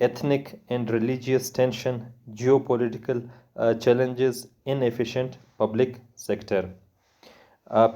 ethnic and religious tension, geopolitical challenges, inefficient public sector।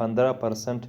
15%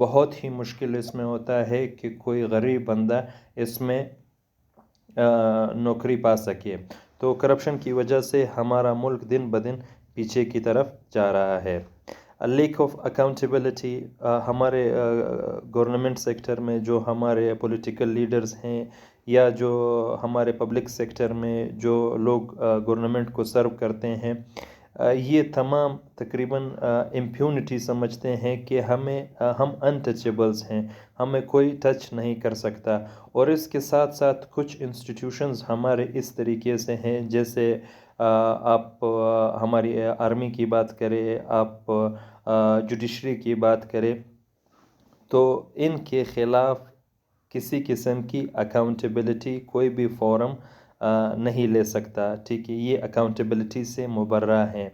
بہت ہی مشکل اس میں ہوتا ہے کہ کوئی غریب بندہ اس میں نوکری پا سکے. تو کرپشن کی وجہ سے ہمارا ملک دن بدن پیچھے کی طرف جا رہا ہے. لیک آف اکاؤنٹیبلٹی، ہمارے گورنمنٹ سیکٹر میں جو ہمارے پولیٹیکل لیڈرز ہیں یا جو ہمارے پبلک سیکٹر میں جو لوگ گورنمنٹ کو سرو کرتے ہیں، یہ تمام تقریباً امپیونٹی سمجھتے ہیں کہ ہم انٹچیبلز ہیں، ہمیں کوئی ٹچ نہیں کر سکتا. اور اس کے ساتھ ساتھ کچھ انسٹیٹیوشنز ہمارے اس طریقے سے ہیں، جیسے آپ ہماری آرمی کی بات کریں، آپ جوڈیشری کی بات کریں، تو ان کے خلاف کسی قسم کی اکاؤنٹیبلٹی کوئی بھی فورم نہیں لے سکتا. ٹھیک ہے، یہ اکاؤنٹیبلٹی سے مبرہ ہیں.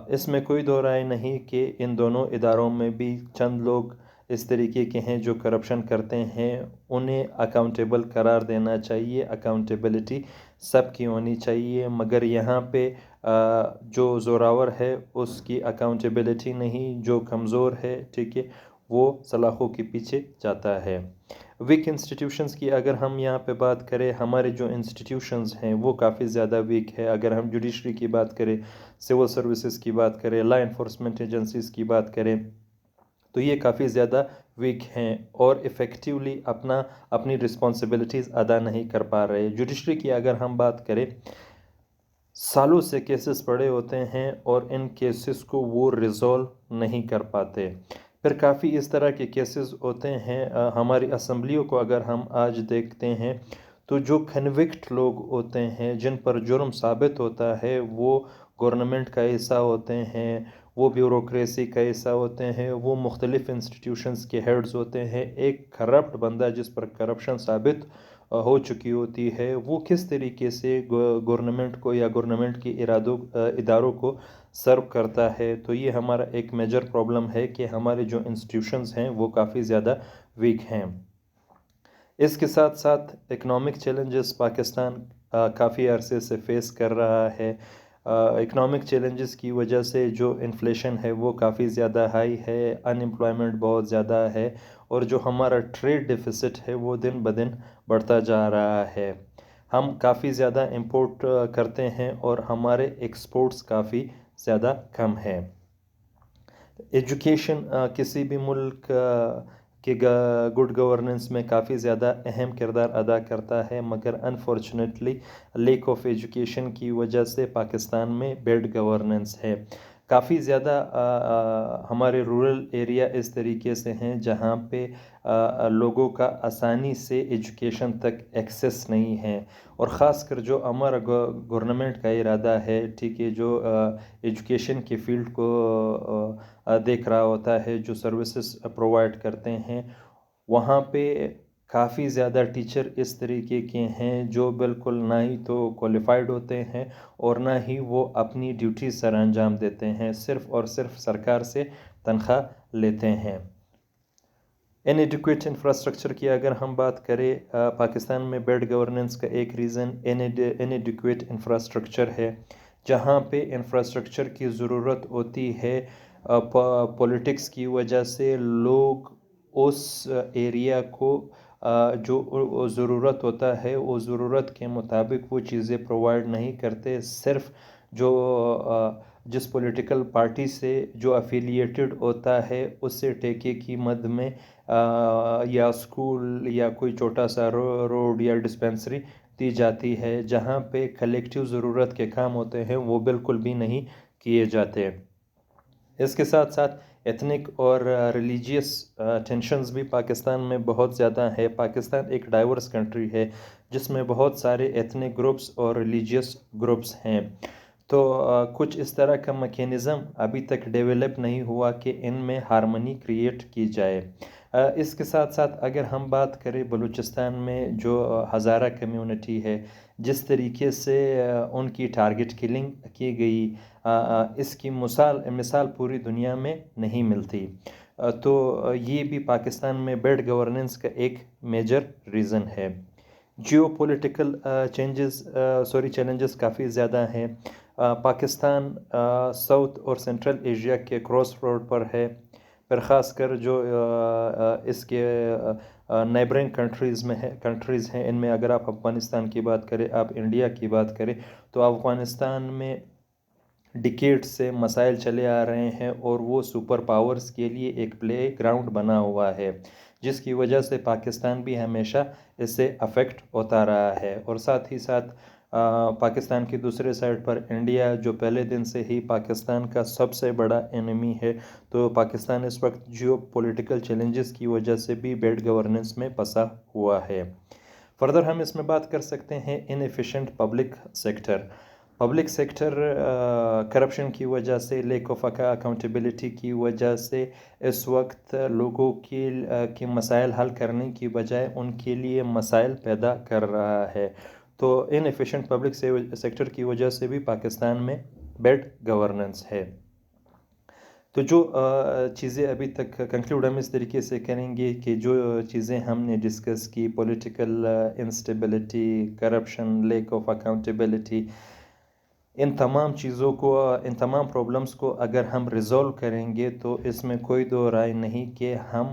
اس میں کوئی دو رائے نہیں کہ ان دونوں اداروں میں بھی چند لوگ اس طریقے کے ہیں جو کرپشن کرتے ہیں، انہیں اکاؤنٹیبل قرار دینا چاہیے. اکاؤنٹیبلٹی سب کی ہونی چاہیے، مگر یہاں پہ جو زوراور ہے اس کی اکاؤنٹیبلٹی نہیں، جو کمزور ہے ٹھیک ہے وہ سلاخوں کے پیچھے جاتا ہے. ویک انسٹیٹیوشنز کی اگر ہم یہاں پہ بات کریں، ہمارے جو انسٹیٹیوشنز ہیں وہ کافی زیادہ ویک ہے. اگر ہم جوڈیشری کی بات کریں، سول سروسز کی بات کریں، لا انفورسمنٹ ایجنسیز کی بات کریں، تو یہ کافی زیادہ ویک ہیں اور ایفیکٹیولی اپنی رسپانسبلٹیز ادا نہیں کر پا رہے. جوڈیشری کی اگر ہم بات کریں، سالوں سے کیسز پڑے ہوتے ہیں اور ان کیسز کو وہ ریزولو نہیں کر پاتے. پھر کافی اس طرح کے کیسز ہوتے ہیں. ہماری اسمبلیوں کو اگر ہم آج دیکھتے ہیں تو جو کنوکٹ لوگ ہوتے ہیں، جن پر جرم ثابت ہوتا ہے، وہ گورنمنٹ کا حصہ ہوتے ہیں، وہ بیوروکریسی کا حصہ ہوتے ہیں، وہ مختلف انسٹیٹیوشنز کے ہیڈز ہوتے ہیں. ایک کرپٹ بندہ جس پر کرپشن ثابت ہو چکی ہوتی ہے، وہ کس طریقے سے گورنمنٹ کو یا گورنمنٹ کے اداروں کو سرو کرتا ہے. تو یہ ہمارا ایک میجر پرابلم ہے کہ ہمارے جو انسٹیٹیوشنز ہیں وہ کافی زیادہ ویک ہیں. اس کے ساتھ ساتھ اکنامک چیلنجز پاکستان کافی عرصے سے فیس کر رہا ہے. اکنامک چیلنجز کی وجہ سے جو انفلیشن ہے وہ کافی زیادہ ہائی ہے، ان امپلائمنٹ بہت زیادہ ہے، اور جو ہمارا ٹریڈ ڈیفیسٹ ہے وہ دن بدن بڑھتا جا رہا ہے. ہم کافی زیادہ امپورٹ کرتے ہیں اور ہمارے ایکسپورٹس کافی زیادہ کم ہیں. ایجوکیشن کسی بھی ملک کے گڈ گورننس میں کافی زیادہ اہم کردار ادا کرتا ہے، مگر انفارچونیٹلی لیک آف ایجوکیشن کی وجہ سے پاکستان میں بیڈ گورننس ہے. کافی زیادہ ہمارے رورل ایریا اس طریقے سے ہیں جہاں پہ لوگوں کا آسانی سے ایجوکیشن تک ایکسیس نہیں ہے، اور خاص کر جو ہمارا گورنمنٹ کا ارادہ ہے ٹھیک ہے، جو ایجوکیشن کے فیلڈ کو دیکھ رہا ہوتا ہے، جو سروسز پرووائڈ کرتے ہیں، وہاں پہ کافی زیادہ ٹیچر اس طریقے کے ہیں جو بالکل نہ ہی تو کوالیفائڈ ہوتے ہیں اور نہ ہی وہ اپنی ڈیوٹی سر انجام دیتے ہیں، صرف اور صرف سرکار سے تنخواہ لیتے ہیں. ان ایڈیکویٹ انفراسٹرکچر کی اگر ہم بات کریں، پاکستان میں بیڈ گورننس کا ایک ریزن ان ایڈیکویٹ انفراسٹرکچر ہے. جہاں پہ انفراسٹرکچر کی ضرورت ہوتی ہے، پولیٹکس کی وجہ سے لوگ اس ایریا کو جو ضرورت ہوتا ہے وہ ضرورت کے مطابق وہ چیزیں پرووائڈ نہیں کرتے. صرف جس پولیٹیکل پارٹی سے جو افیلیٹڈ ہوتا ہے اس سے ٹیکے کی مد میں یا اسکول یا کوئی چھوٹا سا روڈ یا ڈسپینسری دی جاتی ہے، جہاں پہ کلیکٹیو ضرورت کے کام ہوتے ہیں وہ بالکل بھی نہیں کیے جاتے. اس کے ساتھ ساتھ ایتھنک اور ریلیجیس ٹینشنز بھی پاکستان میں بہت زیادہ ہے. پاکستان ایک ڈائیورس کنٹری ہے جس میں بہت سارے ایتھنک گروپس اور ریلیجیس گروپس ہیں. تو کچھ اس طرح کا میکینزم ابھی تک ڈیولپ نہیں ہوا کہ ان میں ہارمنی کریٹ کی جائے. اس کے ساتھ ساتھ اگر ہم بات کریں بلوچستان میں جو ہزارہ کمیونٹی ہے، جس طریقے سے ان کی ٹارگٹ کلنگ کی گئی، اس کی مثال پوری دنیا میں نہیں ملتی. تو یہ بھی پاکستان میں بیڈ گورننس کا ایک میجر ریزن ہے. جیو پولیٹیکل چیلنجز کافی زیادہ ہیں. پاکستان ساؤتھ اور سینٹرل ایشیا کے کراس روڈ پر ہے. پھر خاص کر جو اس کے نیبرنگ کنٹریز ہیں، ان میں اگر آپ افغانستان کی بات کریں، آپ انڈیا کی بات کریں، تو افغانستان میں ڈیکیڈ سے مسائل چلے آ رہے ہیں اور وہ سپر پاورز کے لیے ایک پلے گراؤنڈ بنا ہوا ہے، جس کی وجہ سے پاکستان بھی ہمیشہ اس سے افیکٹ ہوتا رہا ہے۔ اور ساتھ ہی ساتھ پاکستان کی دوسرے سائڈ پر انڈیا، جو پہلے دن سے ہی پاکستان کا سب سے بڑا انیمی ہے، تو پاکستان اس وقت جیو پولیٹیکل چیلنجز کی وجہ سے بھی بیڈ گورننس میں پھنسا ہوا ہے۔ فردر ہم اس میں بات کر سکتے ہیں انیفیشینٹ پبلک سیکٹر کرپشن کی وجہ سے، لیک آف اکاؤنٹیبلٹی کی وجہ سے اس وقت لوگوں کی مسائل حل کرنے کی بجائے ان کے لیے مسائل پیدا کر رہا ہے۔ تو انیفیشینٹ پبلک سیکٹر کی وجہ سے بھی پاکستان میں بیڈ گورننس ہے۔ تو جو چیزیں ابھی تک کنکلوڈ ہم اس طریقے سے کریں گے کہ جو چیزیں ہم نے ڈسکس کی، political instability, corruption, lack of accountability, ان تمام چیزوں کو، ان تمام پرابلمس کو اگر ہم ریزولو کریں گے تو اس میں کوئی دو رائے نہیں کہ ہم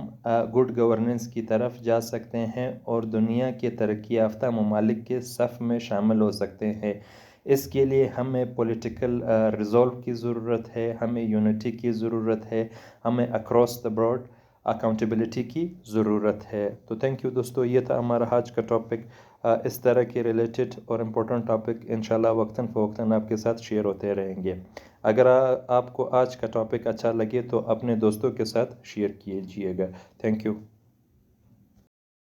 گڈ گورننس کی طرف جا سکتے ہیں اور دنیا کے ترقی یافتہ ممالک کے صف میں شامل ہو سکتے ہیں۔ اس کے لیے ہمیں پولیٹیکل ریزولو کی ضرورت ہے، ہمیں یونٹی کی ضرورت ہے، ہمیں اکراس دا براڈ اکاؤنٹیبلٹی کی ضرورت ہے۔ تو تھینک یو دوستو، یہ تھا ہمارا آج کا ٹاپک۔ اس طرح کے ریلیٹڈ اور امپورٹنٹ ٹاپک انشاءاللہ وقتاً فوقتاً آپ کے ساتھ شیئر ہوتے رہیں گے۔ اگر آپ کو آج کا ٹاپک اچھا لگے تو اپنے دوستوں کے ساتھ شیئر کیجیے گا۔ Thank you.